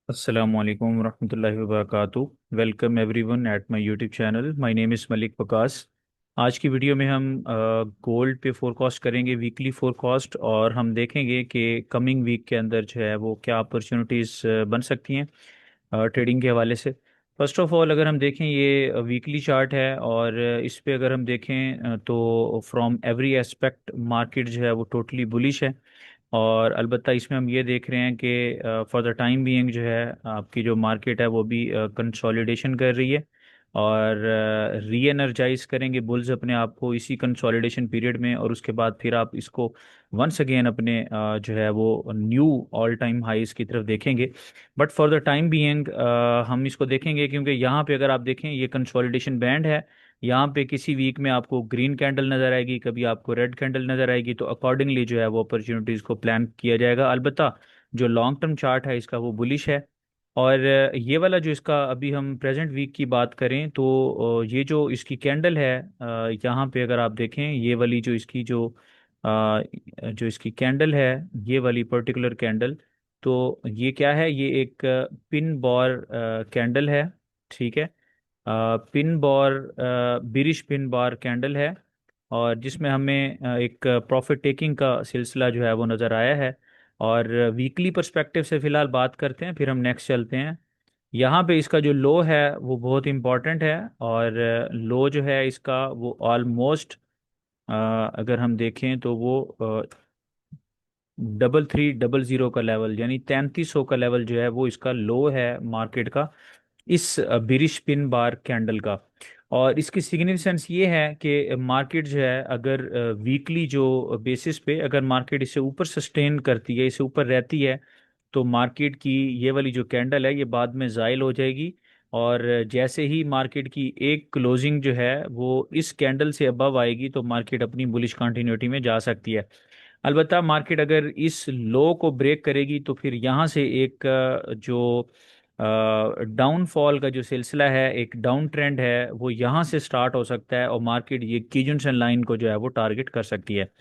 अस्सलाम वालेकुम रहमतुल्लाहि व बरकातुहू। Welcome everyone at my YouTube channel. My name is Malik Waqas. आज की वीडियो में हम गोल्ड पे फोरकास्ट करेंगे, वीकली फोरकास्ट, और हम देखेंगे कि कमिंग वीक के अंदर जो है वो क्या अपॉर्चुनिटीज़ बन सकती हैं ट्रेडिंग के हवाले से। फर्स्ट ऑफ ऑल अगर हम देखें, ये वीकली चार्ट है और इस पे अगर हम देखें तो फ्रॉम एवरी एस्पेक्ट मार्केट जो है वो टोटली बुलिश है। और अलबत्ता इसमें हम ये देख रहे हैं कि फॉर द टाइम बीइंग जो है आपकी जो मार्केट है वो भी कंसोलिडेशन कर रही है और री एनर्जाइज करेंगे बुल्स अपने आप को इसी कंसोलिडेशन पीरियड में, और उसके बाद फिर आप इसको वंस अगेन अपने जो है वो न्यू ऑल टाइम हाईज की तरफ देखेंगे। But for the time being हम इसको देखेंगे क्योंकि यहाँ पे अगर आप देखें ये कंसोलिडेशन बैंड है। यहाँ पे किसी वीक में आपको ग्रीन कैंडल नजर आएगी, कभी आपको रेड कैंडल नजर आएगी, तो अकॉर्डिंगली जो है वो अपॉर्चुनिटीज को प्लान किया जाएगा। अलबत्ता जो लॉन्ग टर्म चार्ट है इसका वो बुलिश है। और ये वाला जो इसका अभी हम प्रेजेंट वीक की बात करें तो ये जो इसकी कैंडल है, यहाँ पे अगर आप देखें ये वाली जो इसकी जो इसकी कैंडल है, ये वाली पर्टिकुलर कैंडल, तो ये क्या है, ये एक पिन बॉर कैंडल है। ठीक है। Pin bar bearish pin bar candle है, और जिसमें हमें एक प्रॉफिट टेकिंग का सिलसिला जो है वो नज़र आया है। और वीकली पर्सपेक्टिव से फिलहाल बात करते हैं, फिर हम नेक्स्ट चलते हैं। यहाँ पे इसका जो लो है वो बहुत इंपॉर्टेंट है, और लो जो है इसका वो ऑलमोस्ट अगर हम देखें तो वो 3300 का लेवल, यानी 3300 का लेवल जो है वो इसका लो है मार्केट का, इस बिरिश पिन बार कैंडल का। और इसकी सिग्निफिकेंस ये है कि मार्केट जो है अगर वीकली जो बेसिस पे अगर मार्केट इसे ऊपर सस्टेन करती है, इसे ऊपर रहती है, तो मार्केट की ये वाली जो कैंडल है ये बाद में ज़ाइल हो जाएगी। और जैसे ही मार्केट की एक क्लोजिंग जो है वो इस कैंडल से अबव आएगी तो मार्केट अपनी बुलिश कंटिन्यूटी में जा सकती है। अलबत्ता मार्केट अगर इस लो को ब्रेक करेगी तो फिर यहाँ से एक जो डाउनफॉल का जो सिलसिला है, एक डाउन ट्रेंड है, वो यहाँ से स्टार्ट हो सकता है और मार्केट ये कीजनसन लाइन को जो है वो टारगेट कर सकती है।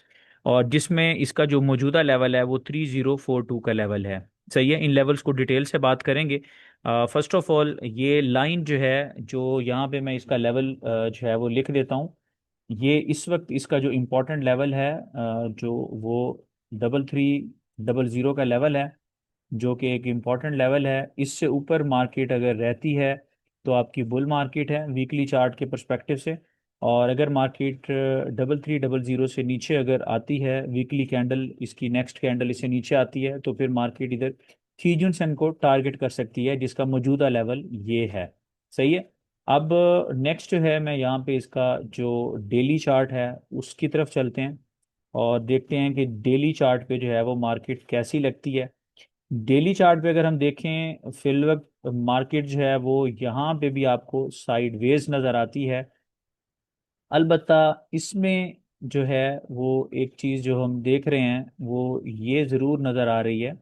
और जिसमें इसका जो मौजूदा लेवल है वो 3042 का लेवल है। सही है, इन लेवल्स को डिटेल से बात करेंगे। फर्स्ट ऑफ ऑल ये लाइन जो है, जो यहाँ पे मैं इसका लेवल जो है वो लिख देता हूँ। ये इस वक्त इसका जो इम्पोर्टेंट लेवल है जो वो 3300 का लेवल है, जो कि एक इम्पॉर्टेंट लेवल है। इससे ऊपर मार्केट अगर रहती है तो आपकी बुल मार्केट है वीकली चार्ट के परस्पेक्टिव से। और अगर मार्केट 3300 से नीचे अगर आती है, वीकली कैंडल इसकी नेक्स्ट कैंडल इससे नीचे आती है, तो फिर मार्केट इधर कीजनसन को टारगेट कर सकती है, जिसका मौजूदा लेवल ये है। सही है। अब नेक्स्ट जो है, मैं यहाँ पे इसका जो डेली चार्ट है उसकी तरफ चलते हैं और देखते हैं कि डेली चार्ट पे जो है वो मार्केट कैसी लगती है। डेली चार्ट पे अगर हम देखें फिल वक्त मार्केट जो है वो यहाँ पे भी आपको साइडवेज नज़र आती है। अलबत्ता इसमें जो है वो एक चीज़ जो हम देख रहे हैं वो ये ज़रूर नज़र आ रही है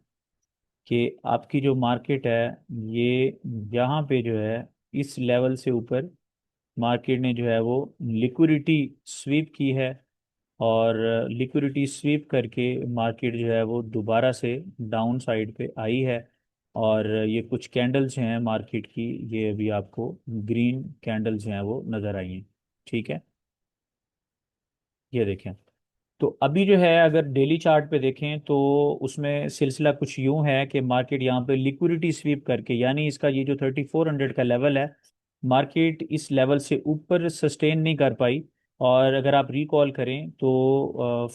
कि आपकी जो मार्केट है ये यहाँ पे जो है इस लेवल से ऊपर मार्केट ने जो है वो लिक्विडिटी स्वीप की है। और लिक्विडिटी स्वीप करके मार्केट जो है वो दोबारा से डाउन साइड पे आई है। और ये कुछ कैंडल्स हैं मार्केट की, ये अभी आपको ग्रीन कैंडल्स हैं वो नज़र आई हैं। ठीक है, ये देखें। तो अभी जो है अगर डेली चार्ट पे देखें तो उसमें सिलसिला कुछ यूं है कि मार्केट यहाँ पे लिक्विडिटी स्वीप करके, यानी इसका ये जो 3400 का लेवल है, मार्केट इस लेवल से ऊपर सस्टेन नहीं कर पाई। और अगर आप रिकॉल करें तो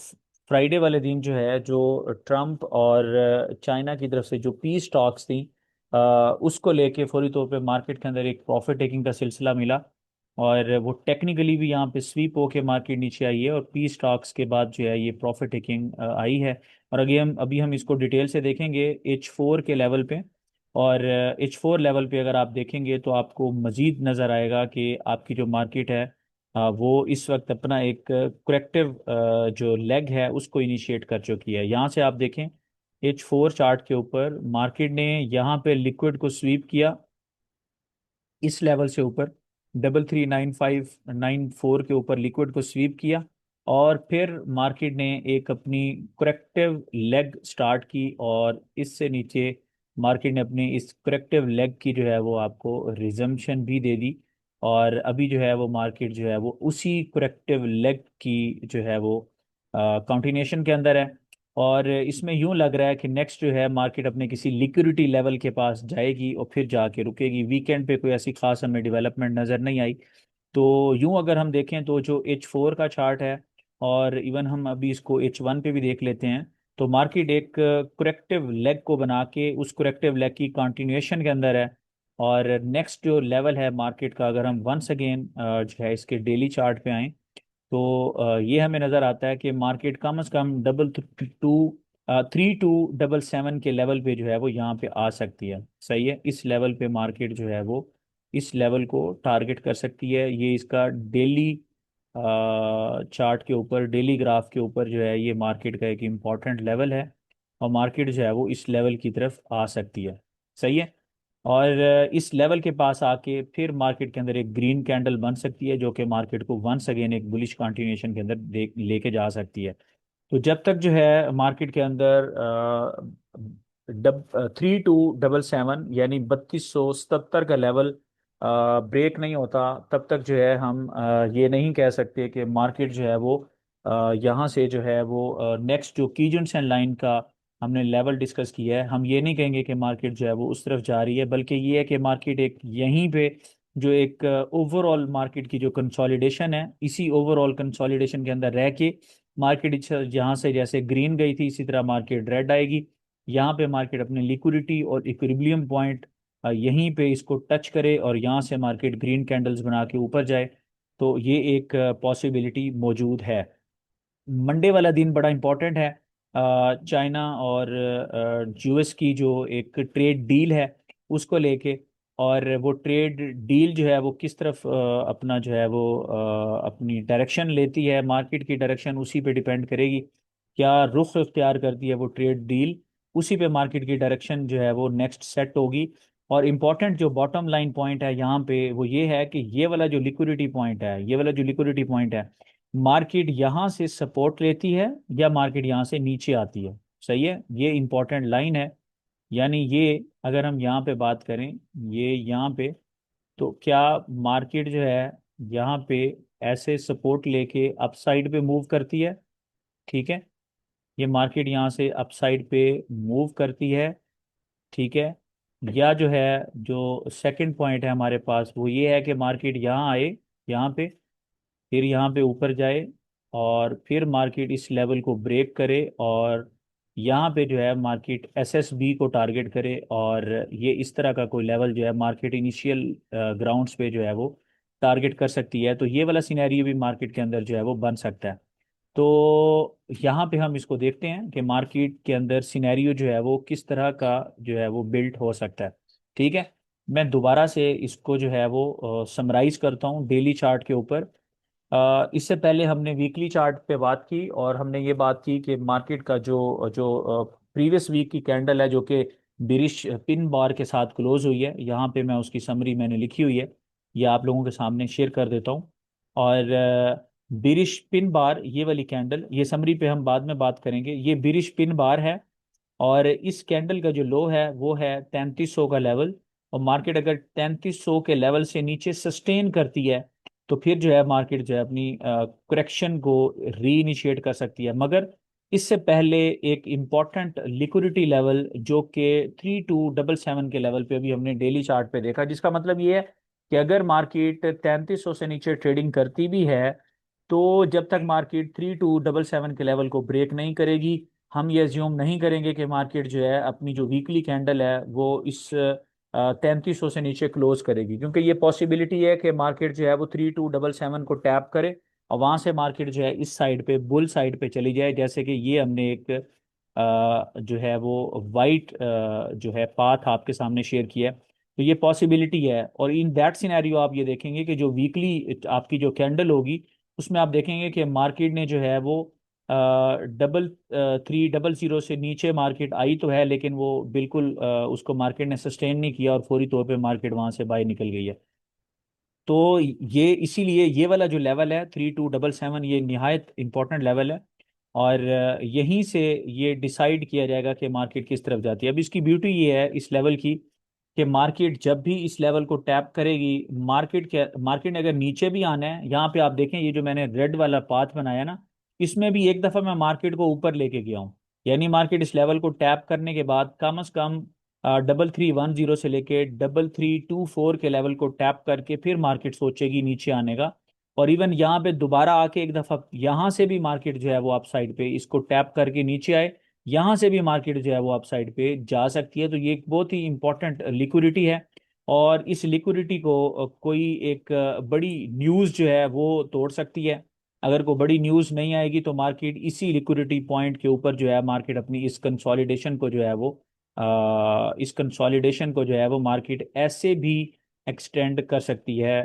फ्राइडे वाले दिन जो है, जो ट्रम्प और चाइना की तरफ से जो पीस टॉक्स थी, उसको लेके फौरी तौर पे मार्केट के अंदर एक प्रॉफिट टेकिंग का सिलसिला मिला। और वो टेक्निकली भी यहाँ पे स्वीप होके मार्केट नीचे आई है, और पी स्टॉक्स के बाद जो है ये प्रॉफिट टेकिंग आई है। और अभी हम इसको डिटेल से देखेंगे H4 के लेवल पे। और H4 लेवल पे अगर आप देखेंगे तो आपको मजीद नज़र आएगा कि आपकी जो मार्केट है वो इस वक्त अपना एक करेक्टिव जो लेग है उसको इनिशिएट कर चुकी है। यहाँ से आप देखें H4 चार्ट के ऊपर मार्केट ने यहाँ पे लिक्विड को स्वीप किया इस लेवल से ऊपर, 339594 के ऊपर लिक्विड को स्वीप किया। और फिर मार्केट ने एक अपनी करेक्टिव लेग स्टार्ट की और इससे नीचे मार्केट ने अपनी इस करेक्टिव लेग की जो है वो आपको रिजम्पशन भी दे दी, और अभी जो है वो मार्केट जो है वो उसी करेक्टिव लेग की जो है वो कंटिन्यूएशन के अंदर है। और इसमें यूं लग रहा है कि नेक्स्ट जो है मार्केट अपने किसी लिक्विडिटी लेवल के पास जाएगी और फिर जाके रुकेगी। वीकेंड पे कोई ऐसी खास हमें डेवलपमेंट नज़र नहीं आई। तो यूं अगर हम देखें तो जो H4 का चार्ट है, और इवन हम अभी इसको H1 पे भी देख लेते हैं, तो मार्केट एक करेक्टिव लेग को बना के उस करेक्टिव लेग की कंटिन्यूएशन के अंदर है। और नेक्स्ट जो लेवल है मार्केट का, अगर हम वंस अगेन जो है इसके डेली चार्ट पे आए, तो ये हमें नज़र आता है कि मार्केट कम से कम डबल टू 3277 के लेवल पे जो है वो यहाँ पे आ सकती है। सही है, इस लेवल पे मार्केट जो है वो इस लेवल को टारगेट कर सकती है। ये इसका डेली चार्ट के ऊपर, डेली ग्राफ के ऊपर जो है ये मार्केट का एक इम्पॉर्टेंट लेवल है, और मार्केट जो है वो इस लेवल की तरफ आ सकती है। सही है। और इस लेवल के पास आके फिर मार्केट के अंदर एक ग्रीन कैंडल बन सकती है, जो कि मार्केट को वंस अगेन एक बुलिश कंटिन्यूएशन के अंदर लेके जा सकती है। तो जब तक जो है मार्केट के अंदर 3277 यानी 3277 का लेवल ब्रेक नहीं होता, तब तक जो है हम ये नहीं कह सकते कि मार्केट जो है वो यहाँ से जो है वो नेक्स्ट जो कीजेंट्स लाइन का हमने लेवल डिस्कस किया है, हम ये नहीं कहेंगे कि मार्केट जो है वो उस तरफ जा रही है, बल्कि ये है कि मार्केट एक यहीं पे जो एक ओवरऑल मार्केट की जो कंसोलिडेशन है, इसी ओवरऑल कंसोलिडेशन के अंदर रह के मार्केट यहाँ से जैसे ग्रीन गई थी, इसी तरह मार्केट रेड आएगी। यहाँ पे मार्केट अपने लिक्विडिटी और इक्विलिब्रियम पॉइंट यहीं पे इसको टच करे और यहाँ से मार्केट ग्रीन कैंडल्स बना के ऊपर जाए, तो ये एक पॉसिबिलिटी मौजूद है। मंडे वाला दिन बड़ा इंपॉर्टेंट है। चाइना और यूएस की जो एक ट्रेड डील है उसको लेके, और वो ट्रेड डील जो है वो किस तरफ अपना जो है वो अपनी डायरेक्शन लेती है, मार्केट की डायरेक्शन उसी पे डिपेंड करेगी। क्या रुख इख्तियार करती है वो ट्रेड डील, उसी पे मार्केट की डायरेक्शन जो है वो नेक्स्ट सेट होगी। और इम्पॉर्टेंट जो बॉटम लाइन पॉइंट है यहाँ पे वो ये है कि ये वाला जो लिक्विडिटी पॉइंट है, ये वाला जो लिक्विडिटी पॉइंट है, मार्केट यहाँ से सपोर्ट लेती है या मार्केट यहाँ से नीचे आती है। सही है, ये इंपॉर्टेंट लाइन है। यानी ये अगर हम यहाँ पे बात करें, ये यहाँ पे, तो क्या मार्केट जो है यहाँ पे ऐसे सपोर्ट लेके अपसाइड पे मूव करती है। ठीक है, ये मार्केट यहाँ से अपसाइड पे मूव करती है। ठीक है, या जो है जो सेकंड पॉइंट है हमारे पास वो ये है कि मार्केट यहाँ आए, यहाँ पे, फिर यहाँ पे ऊपर जाए, और फिर मार्केट इस लेवल को ब्रेक करे, और यहाँ पे जो है मार्केट एसएसबी को टारगेट करे, और ये इस तरह का कोई लेवल जो है मार्केट इनिशियल ग्राउंड्स पे जो है वो टारगेट कर सकती है। तो ये वाला सिनेरियो भी मार्केट के अंदर जो है वो बन सकता है। तो यहाँ पे हम इसको देखते हैं कि मार्केट के अंदर सिनेरियो जो है वो किस तरह का जो है वो बिल्ट हो सकता है। ठीक है, मैं दोबारा से इसको जो है वो समराइज करता हूँ डेली चार्ट के ऊपर। इससे पहले हमने वीकली चार्ट पे बात की, और हमने ये बात की कि मार्केट का जो जो प्रीवियस वीक की कैंडल है जो कि बिरिश पिन बार के साथ क्लोज हुई है, यहाँ पे मैं उसकी समरी मैंने लिखी हुई है, ये आप लोगों के सामने शेयर कर देता हूँ। और बिरिश पिन बार ये वाली कैंडल, ये समरी पे हम बाद में बात करेंगे, ये बिरिश पिन बार है। और इस कैंडल का जो लो है वो है 3300 का लेवल। और मार्केट अगर 3300 के लेवल से नीचे सस्टेन करती है, तो फिर जो है मार्केट जो है अपनी करेक्शन को री इनिशिएट कर सकती है। मगर इससे पहले एक इम्पॉर्टेंट लिक्विडिटी लेवल जो कि 3277 के लेवल पे अभी हमने डेली चार्ट पे देखा, जिसका मतलब ये है कि अगर मार्केट 3300 से नीचे ट्रेडिंग करती भी है, तो जब तक मार्केट 3277 के लेवल को ब्रेक नहीं करेगी, हम ये एज्यूम नहीं करेंगे कि मार्केट जो है अपनी जो वीकली कैंडल है वो इस 3300 से नीचे क्लोज करेगी, क्योंकि ये पॉसिबिलिटी है कि मार्केट जो है वो 3277 को टैप करे और वहां से मार्केट जो है इस साइड पे बुल साइड पे चली जाए, जैसे कि ये हमने एक जो है वो वाइट जो है पाथ आपके सामने शेयर किया है। तो ये पॉसिबिलिटी है, और इन दैट सिनेरियो आप ये देखेंगे कि जो वीकली आपकी जो कैंडल होगी उसमें आप देखेंगे कि मार्केट ने जो है वो 3300 से नीचे मार्केट आई तो है, लेकिन वो बिल्कुल उसको मार्केट ने सस्टेन नहीं किया और फौरी तौर पे मार्केट वहां से बाहर निकल गई है। तो ये इसीलिए ये वाला जो लेवल है 3277, ये निहायत इंपॉर्टेंट लेवल है। और यहीं से ये डिसाइड किया जाएगा कि मार्केट किस तरफ जाती है। अब इसकी ब्यूटी ये है इस लेवल की कि मार्केट जब भी इस लेवल को टैप करेगी, मार्केट ने अगर नीचे भी आना है, यहाँ पे आप देखें ये जो मैंने रेड वाला पाथ बनाया ना, इसमें भी एक दफा मैं मार्केट को ऊपर लेके गया हूँ। यानी मार्केट इस लेवल को टैप करने के बाद कम से कम 3310 से लेके 3324 के लेवल को टैप करके फिर मार्केट सोचेगी नीचे आने का। और इवन यहाँ पे दोबारा आके एक दफा यहाँ से भी मार्केट जो है वो अप साइड पे इसको टैप करके नीचे आए, यहाँ से भी मार्केट जो है वो अप साइड पे जा सकती है। तो ये एक बहुत ही इंपॉर्टेंट लिक्विडिटी है। और इस लिक्विडिटी को कोई एक बड़ी न्यूज़ जो है वो तोड़ सकती है। अगर कोई बड़ी न्यूज़ नहीं आएगी तो मार्केट इसी लिक्विडिटी पॉइंट के ऊपर जो है मार्केट अपनी इस कंसोलिडेशन को जो है वो मार्केट ऐसे भी एक्सटेंड कर सकती है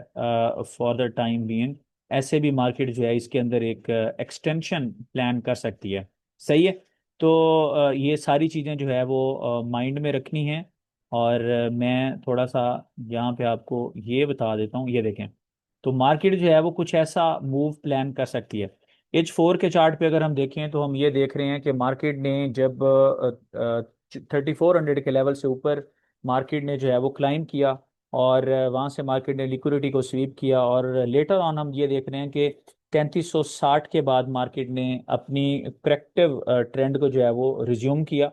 फॉर द टाइम बीइंग। ऐसे भी मार्केट जो है इसके अंदर एक एक्सटेंशन प्लान कर सकती है। सही है। तो ये सारी चीज़ें जो है वो माइंड में रखनी है। और मैं थोड़ा सा यहाँ पे आपको ये बता देता हूँ, ये देखें। तो मार्केट जो है वो कुछ ऐसा मूव प्लान कर सकती है। H4 के चार्ट पे अगर हम देखें तो हम ये देख रहे हैं कि मार्केट ने जब 3400 के लेवल से ऊपर मार्केट ने जो है वो क्लाइम किया, और वहाँ से मार्केट ने लिक्विडिटी को स्वीप किया, और लेटर ऑन हम ये देख रहे हैं कि 3360 के बाद मार्केट ने अपनी करेक्टिव ट्रेंड को जो है वो रिज्यूम किया।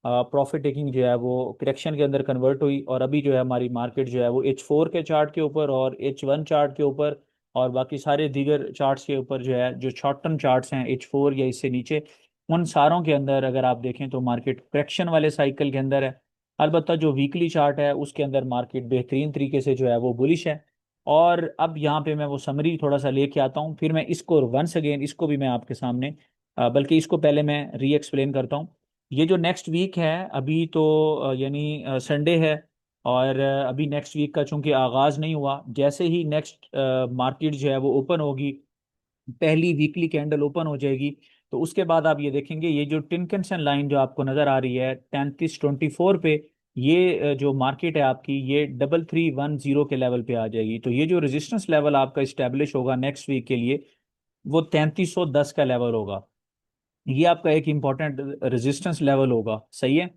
प्रॉफिट टेकिंग जो है वो करेक्शन के अंदर कन्वर्ट हुई, और अभी जो है हमारी मार्केट जो है वो H4 के चार्ट के ऊपर और H1 चार्ट के ऊपर और बाकी सारे दीगर चार्ट्स के ऊपर जो है, जो शॉर्ट टर्म चार्ट्स हैं H4 या इससे नीचे, उन सारों के अंदर अगर आप देखें तो मार्केट करेक्शन वाले साइकिल के अंदर है। अलबत्ता जो वीकली चार्ट है उसके अंदर मार्केट बेहतरीन तरीके से जो है वो बुलिश है। और अब यहाँ पे मैं वो समरी थोड़ा सा लेके आता हूँ, फिर मैं इसको वंस अगेन इसको भी मैं आपके सामने बल्कि इसको पहले मैं री एक्सप्लेन करता हूँ। ये जो नेक्स्ट वीक है अभी तो यानी संडे है, और अभी नेक्स्ट वीक का चूंकि आगाज़ नहीं हुआ, जैसे ही नेक्स्ट मार्केट जो है वो ओपन होगी, पहली वीकली कैंडल ओपन हो जाएगी, तो उसके बाद आप ये देखेंगे ये जो टिनकंसन लाइन जो आपको नज़र आ रही है 3324 पे, ये जो मार्केट है आपकी ये 3310 के लेवल पे आ जाएगी। तो ये जो रेजिस्टेंस लेवल आपका इस्टेब्लिश होगा नेक्स्ट वीक के लिए, वो 3310 का लेवल होगा। ये आपका एक इम्पॉर्टेंट रेजिस्टेंस लेवल होगा। सही है।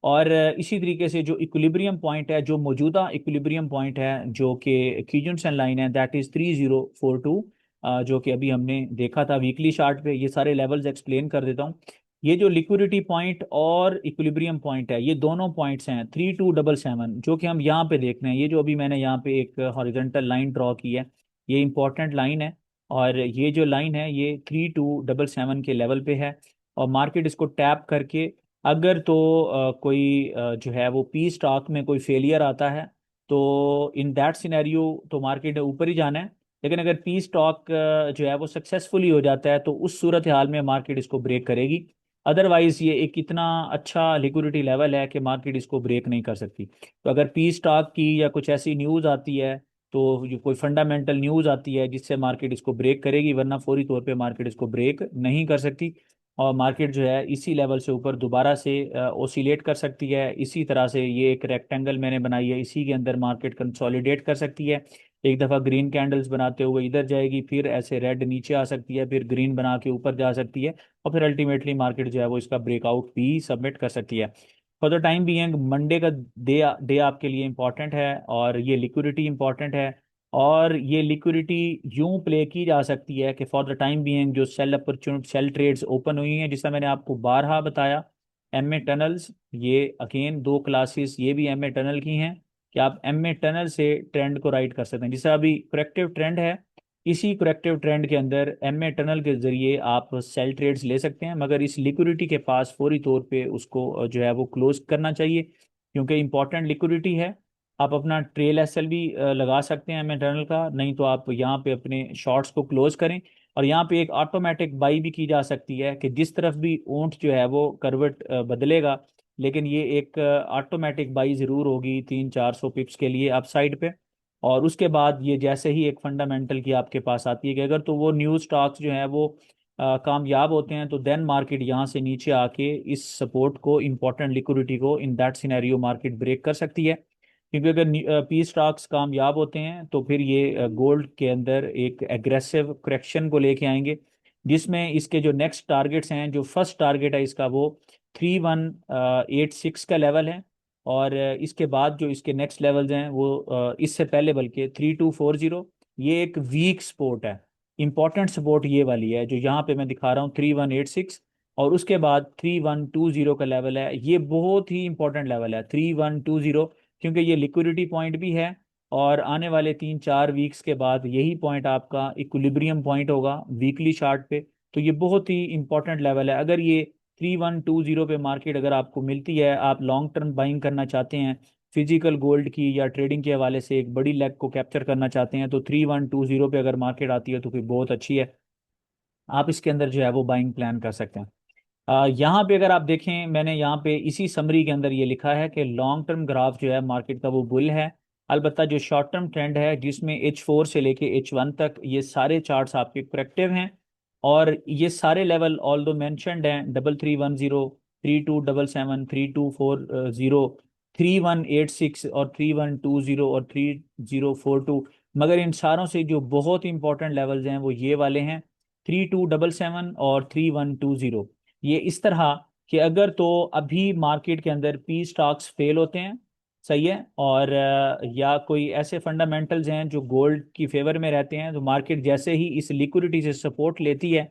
और इसी तरीके से जो इक्विलिब्रियम पॉइंट है, जो मौजूदा इक्विलिब्रियम पॉइंट है जो कि कीजन लाइन है, दैट इज 3042, जो कि अभी हमने देखा था वीकली चार्ट पे। ये सारे लेवल्स एक्सप्लेन कर देता हूँ। ये जो लिक्विडिटी पॉइंट और इक्विलिब्रियम पॉइंट है, ये दोनों पॉइंट्स हैं 3277, जो कि हम यहाँ पे देख रहे हैं। ये जो अभी मैंने यहाँ पे एक हॉरिजॉन्टल लाइन ड्रॉ की है, ये इंपॉर्टेंट लाइन है। और ये जो लाइन है ये 3277 के लेवल पे है। और मार्केट इसको टैप करके अगर तो कोई जो है वो पी स्टॉक में कोई फेलियर आता है, तो इन दैट सिनेरियो तो मार्केट ने ऊपर ही जाना है। लेकिन अगर पी स्टॉक जो है वो सक्सेसफुली हो जाता है तो उस सूरत हाल में मार्केट इसको ब्रेक करेगी। अदरवाइज ये एक इतना अच्छा लिक्विडिटी लेवल है कि मार्केट इसको ब्रेक नहीं कर सकती। तो अगर पी स्टॉक की या कुछ ऐसी न्यूज़ आती है, तो जो कोई फंडामेंटल न्यूज़ आती है जिससे मार्केट इसको ब्रेक करेगी, वरना फौरी तौर पे मार्केट इसको ब्रेक नहीं कर सकती। और मार्केट जो है इसी लेवल से ऊपर दोबारा से ओसिलेट कर सकती है। इसी तरह से ये एक रेक्टेंगल मैंने बनाई है, इसी के अंदर मार्केट कंसोलिडेट कर सकती है। एक दफ़ा ग्रीन कैंडल्स बनाते हुए इधर जाएगी, फिर ऐसे रेड नीचे आ सकती है, फिर ग्रीन बना के ऊपर जा सकती है, और फिर अल्टीमेटली मार्केट जो है वो इसका ब्रेकआउट भी सबमिट कर सकती है। For the time being Monday का डे डे आपके लिए इंपॉर्टेंट है, और ये लिक्विडिटी इंपॉर्टेंट है। और ये लिक्विडिटी यूं प्ले की जा सकती है कि फॉर द टाइम बीइंग जो sell opportunity sell trades open हुई हैं, जिसका मैंने आपको बारहा बताया, एमए टनल्स, ये अगेन दो क्लासेस ये भी एमए टनल की हैं कि आप एमए टनल से ट्रेंड को राइट कर सकते हैं। जैसे अभी करेक्टिव ट्रेंड है, इसी करेक्टिव ट्रेंड के अंदर एमए टनल के जरिए आप सेल ट्रेड्स ले सकते हैं, मगर इस लिक्विडिटी के पास फौरी तौर पे उसको जो है वो क्लोज करना चाहिए, क्योंकि इंपॉर्टेंट लिक्विडिटी है। आप अपना ट्रेल एसएल भी लगा सकते हैं मैटरनल का, नहीं तो आप यहाँ पे अपने शॉर्ट्स को क्लोज करें। और यहाँ पे एक ऑटोमेटिक बाई भी की जा सकती है कि जिस तरफ भी ऊंट जो है वो करवट बदलेगा, लेकिन ये एक ऑटोमेटिक बाई ज़रूर होगी 300-400 पिप्स के लिए अपसाइड पे। और उसके बाद ये जैसे ही एक फंडामेंटल की आपके पास आती है कि अगर तो वो न्यू स्टॉक्स जो है वो कामयाब होते हैं, तो देन मार्केट यहाँ से नीचे आके इस सपोर्ट को, इंपॉर्टेंट लिक्विडिटी को, in that scenario market break कर सकती है। क्योंकि अगर पी स्टॉक्स कामयाब होते हैं तो फिर ये गोल्ड के अंदर एक एग्रेसिव करेक्शन को लेके आएंगे, जिसमें इसके जो नेक्स्ट टारगेट्स हैं, जो फर्स्ट टारगेट है इसका वो 3186 का लेवल है। और इसके बाद जो इसके नेक्स्ट लेवल्स हैं वो इससे पहले बल्कि 3240। ये एक वीक सपोर्ट है, इंपॉर्टेंट सपोर्ट ये वाली है जो यहाँ पे मैं दिखा रहा हूँ 3186। और उसके बाद 3120 का लेवल है, ये बहुत ही इंपॉर्टेंट लेवल है 3120, क्योंकि ये लिक्विडिटी पॉइंट भी है। और आने वाले 3-4 वीक्स के बाद यही पॉइंट आपका इक्विलिब्रियम पॉइंट होगा वीकली चार्ट पे। तो ये बहुत ही इंपॉर्टेंट लेवल है। अगर ये 3120 पे मार्केट अगर आपको मिलती है, आप लॉन्ग टर्म बाइंग करना चाहते हैं फिजिकल गोल्ड की या ट्रेडिंग के हवाले से एक बड़ी लेग को कैप्चर करना चाहते हैं, तो 3120 पे अगर मार्केट आती है तो फिर बहुत अच्छी है, आप इसके अंदर जो है वो बाइंग प्लान कर सकते हैं। यहाँ पे अगर आप देखें, मैंने यहाँ पे इसी समरी के अंदर ये लिखा है कि लॉन्ग टर्म ग्राफ जो है मार्केट का वो बुल है। अलबत्ता जो शॉर्ट टर्म ट्रेंड है जिसमें H4 से लेके H1 तक ये सारे चार्ट्स आपके करेक्टिव हैं। और ये सारे लेवल ऑल दो मैंशनड हैं, 3310, 3277, 3240, 3186 और 3120 और 3042। मगर इन सारों से जो बहुत इंपॉर्टेंट लेवल्स हैं वो ये वाले हैं, 3277 और 3120। ये इस तरह कि अगर तो अभी मार्केट के अंदर पी स्टॉक्स फेल होते हैं, सही है, और या कोई ऐसे फंडामेंटल्स हैं जो गोल्ड की फेवर में रहते हैं, तो मार्केट जैसे ही इस लिक्विडिटी से सपोर्ट लेती है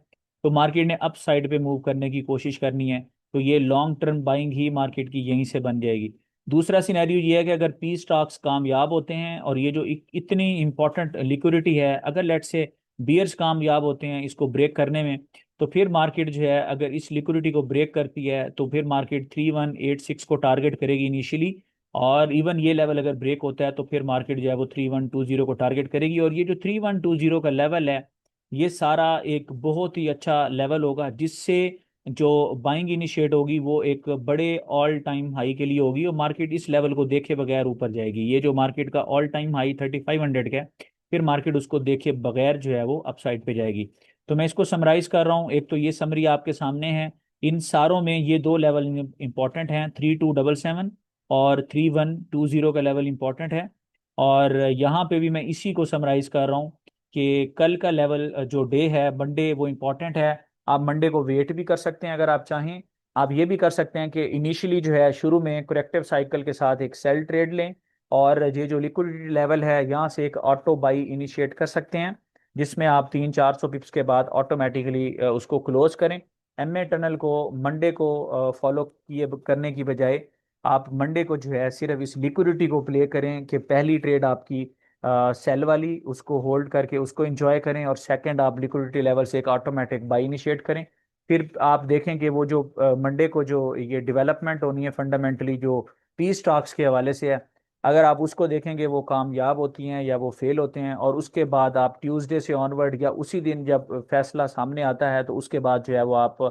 तो मार्केट ने अप साइड पे मूव करने की कोशिश करनी है। तो ये लॉन्ग टर्म बाइंग ही मार्केट की यहीं से बन जाएगी। दूसरा सिनेरियो ये है कि अगर पी स्टॉक्स कामयाब होते हैं और ये जो इतनी इंपॉर्टेंट लिक्विडिटी है, अगर लेट से बियर्स कामयाब होते हैं इसको ब्रेक करने में, तो फिर मार्केट जो है अगर इस लिक्विडिटी को ब्रेक करती है तो फिर मार्केट 3186 को टारगेट करेगी इनिशियली। और इवन ये लेवल अगर ब्रेक होता है तो फिर मार्केट जो है वो 3120 को टारगेट करेगी। और ये जो 3120 का लेवल है, ये सारा एक बहुत ही अच्छा लेवल होगा जिससे जो बाइंग इनिशिएट होगी वो एक बड़े ऑल टाइम हाई के लिए होगी और मार्केट इस लेवल को देखे बगैर ऊपर जाएगी। ये जो मार्केट का ऑल टाइम हाई 3500 का है, फिर मार्केट उसको देखे बगैर जो है वो अपसाइड पे जाएगी। तो मैं इसको समराइज कर रहा हूँ, एक तो ये समरी आपके सामने है। इन सारों में ये दो लेवल इंपॉर्टेंट हैं, 3277 और 3120 का लेवल इंपॉर्टेंट है। और यहाँ पे भी मैं इसी को समराइज कर रहा हूँ कि कल का लेवल जो डे है मंडे वो इम्पॉर्टेंट है। आप मंडे को वेट भी कर सकते हैं अगर आप चाहें। आप ये भी कर सकते हैं कि इनिशियली जो है शुरू में करेक्टिव साइकिल के साथ एक सेल ट्रेड लें, और ये जो लिक्विडिटी लेवल है यहाँ से एक ऑटो बाई इनिशिएट कर सकते हैं, जिसमें आप 300-400 पिप्स के बाद ऑटोमेटिकली उसको क्लोज करें। एमए टनल को मंडे को फॉलो किए करने की बजाय आप मंडे को जो है सिर्फ इस लिक्विडिटी को प्ले करें कि पहली ट्रेड आपकी सेल वाली उसको होल्ड करके उसको एंजॉय करें, और सेकंड आप लिक्विडिटी लेवल से एक ऑटोमेटिक बाई इनिशिएट करें। फिर आप देखें कि वो जो मंडे को जो ये डेवलपमेंट होनी है फंडामेंटली जो पी स्टॉक्स के हवाले से है, अगर आप उसको देखेंगे वो कामयाब होती हैं या वो फेल होते हैं। और उसके बाद आप ट्यूसडे से ऑनवर्ड या उसी दिन जब फैसला सामने आता है तो उसके बाद जो है वो आप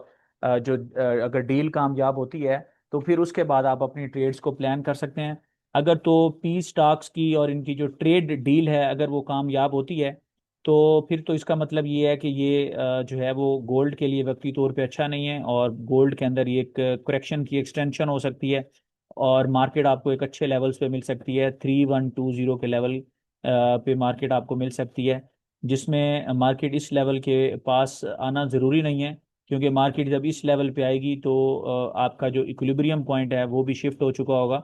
अगर डील कामयाब होती है तो फिर उसके बाद आप अपनी ट्रेड्स को प्लान कर सकते हैं। अगर तो पी स्टॉक्स की और इनकी जो ट्रेड डील है अगर वो कामयाब होती है तो फिर तो इसका मतलब ये है कि ये जो है वो गोल्ड के लिए वक्ती तौर पे अच्छा नहीं है, और गोल्ड के अंदर ये एक करेक्शन की एक्सटेंशन हो सकती है और मार्केट आपको एक अच्छे लेवल्स पे मिल सकती है। 3120 के लेवल पे मार्केट आपको मिल सकती है, जिसमें मार्केट इस लेवल के पास आना ज़रूरी नहीं है, क्योंकि मार्केट जब इस लेवल पे आएगी तो आपका जो इक्विलिब्रियम पॉइंट है वो भी शिफ्ट हो चुका होगा।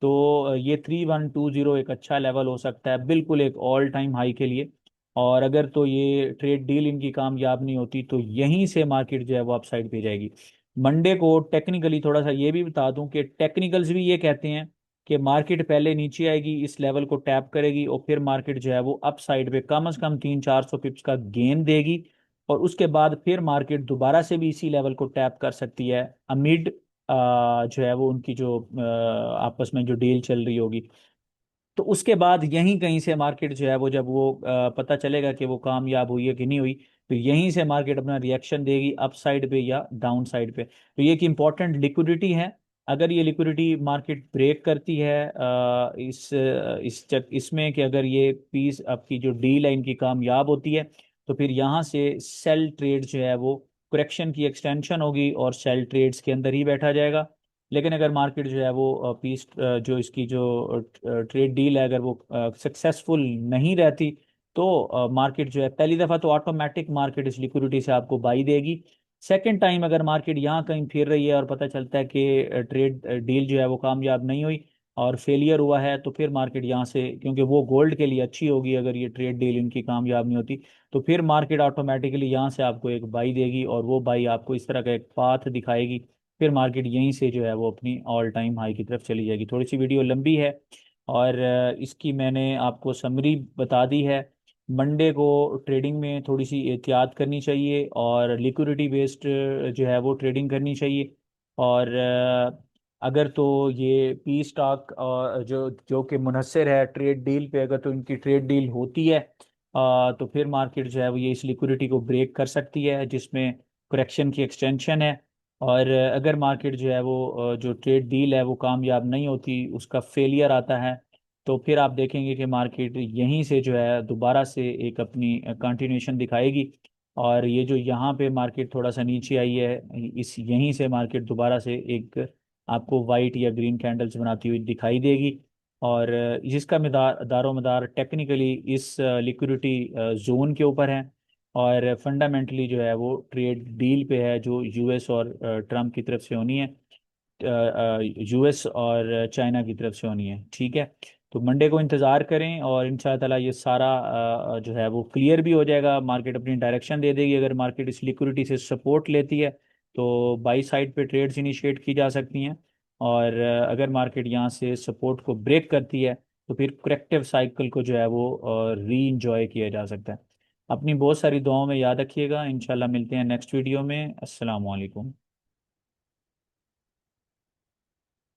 तो ये 3120 एक अच्छा लेवल हो सकता है, बिल्कुल एक ऑल टाइम हाई के लिए। और अगर तो ये ट्रेड डील इनकी कामयाब नहीं होती तो यहीं से मार्केट जो है वो अपसाइड पे जाएगी। मंडे को टेक्निकली थोड़ा सा ये भी बता दूं कि टेक्निकल्स भी ये कहते हैं कि मार्केट पहले नीचे आएगी, इस लेवल को टैप करेगी और फिर मार्केट जो है वो अप साइड पे कम से कम 300-400 पिप्स का गेन देगी। और उसके बाद फिर मार्केट दोबारा से भी इसी लेवल को टैप कर सकती है अमिड जो है वो उनकी जो आपस में जो डील चल रही होगी। तो उसके बाद यहीं कहीं से मार्केट जो है वो जब वो पता चलेगा कि वो कामयाब हुई है कि नहीं हुई, तो यहीं से मार्केट अपना रिएक्शन देगी अप साइड पे या डाउन साइड पे। तो ये एक इम्पॉर्टेंट लिक्विडिटी है। अगर ये लिक्विडिटी मार्केट ब्रेक करती है इसमें कि अगर ये पीस आपकी जो डील है इनकी कामयाब होती है, तो फिर यहाँ से सेल ट्रेड जो है वो करेक्शन की एक्सटेंशन होगी और सेल ट्रेड्स के अंदर ही बैठा जाएगा। लेकिन अगर मार्केट जो है वो पीस जो इसकी जो ट्रेड डील है अगर वो सक्सेसफुल नहीं रहती, तो मार्केट जो है पहली दफ़ा तो ऑटोमेटिक मार्केट इस लिक्विडिटी से आपको बाई देगी। सेकंड टाइम अगर मार्केट यहाँ कहीं फिर रही है और पता चलता है कि ट्रेड डील जो है वो कामयाब नहीं हुई और फेलियर हुआ है, तो फिर मार्केट यहाँ से, क्योंकि वो गोल्ड के लिए अच्छी होगी अगर ये ट्रेड डील इनकी कामयाब नहीं होती, तो फिर मार्केट ऑटोमेटिकली यहाँ से आपको एक बाई देगी और वो बाई आपको इस तरह का एक पाथ दिखाएगी। फिर मार्केट यहीं से जो है वो अपनी ऑल टाइम हाई की तरफ चली जाएगी। थोड़ी सी वीडियो लंबी है और इसकी मैंने आपको समरी बता दी है। मंडे को ट्रेडिंग में थोड़ी सी एहतियात करनी चाहिए और लिक्विडिटी बेस्ड जो है वो ट्रेडिंग करनी चाहिए। और अगर तो ये पी स्टॉक जो जो कि मुनहसर है ट्रेड डील पे, अगर तो इनकी ट्रेड डील होती है तो फिर मार्केट जो है वो ये इस लिक्विडिटी को ब्रेक कर सकती है जिसमें करेक्शन की एक्सटेंशन है। और अगर मार्केट जो है वो जो ट्रेड डील है वो कामयाब नहीं होती, उसका फेलियर आता है, तो फिर आप देखेंगे कि मार्केट यहीं से जो है दोबारा से एक अपनी कंटिन्यूएशन दिखाएगी। और ये जो यहाँ पे मार्केट थोड़ा सा नीचे आई है, इस यहीं से मार्केट दोबारा से एक आपको वाइट या ग्रीन कैंडल्स बनाती हुई दिखाई देगी। और जिसका दारो मदार टेक्निकली इस लिक्विडिटी जोन के ऊपर है और फंडामेंटली जो है वो ट्रेड डील पे है जो यूएस और ट्रम्प की तरफ से होनी है, यूएस और चाइना की तरफ से होनी है। ठीक है, तो मंडे को इंतज़ार करें और इंशाल्लाह ताला ये सारा जो है वो क्लियर भी हो जाएगा। मार्केट अपनी डायरेक्शन दे देगी। अगर मार्केट इस लिक्विडिटी से सपोर्ट लेती है तो बाई साइड पे ट्रेड्स इनिशिएट की जा सकती हैं। और अगर मार्केट यहाँ से सपोर्ट को ब्रेक करती है तो फिर करेक्टिव साइकिल को जो है वो री इंजॉय किया जा सकता है। अपनी बहुत सारी दुआओं में याद रखिएगा। इंशाल्लाह मिलते हैं नेक्स्ट वीडियो में। अस्सलाम वालेकुम।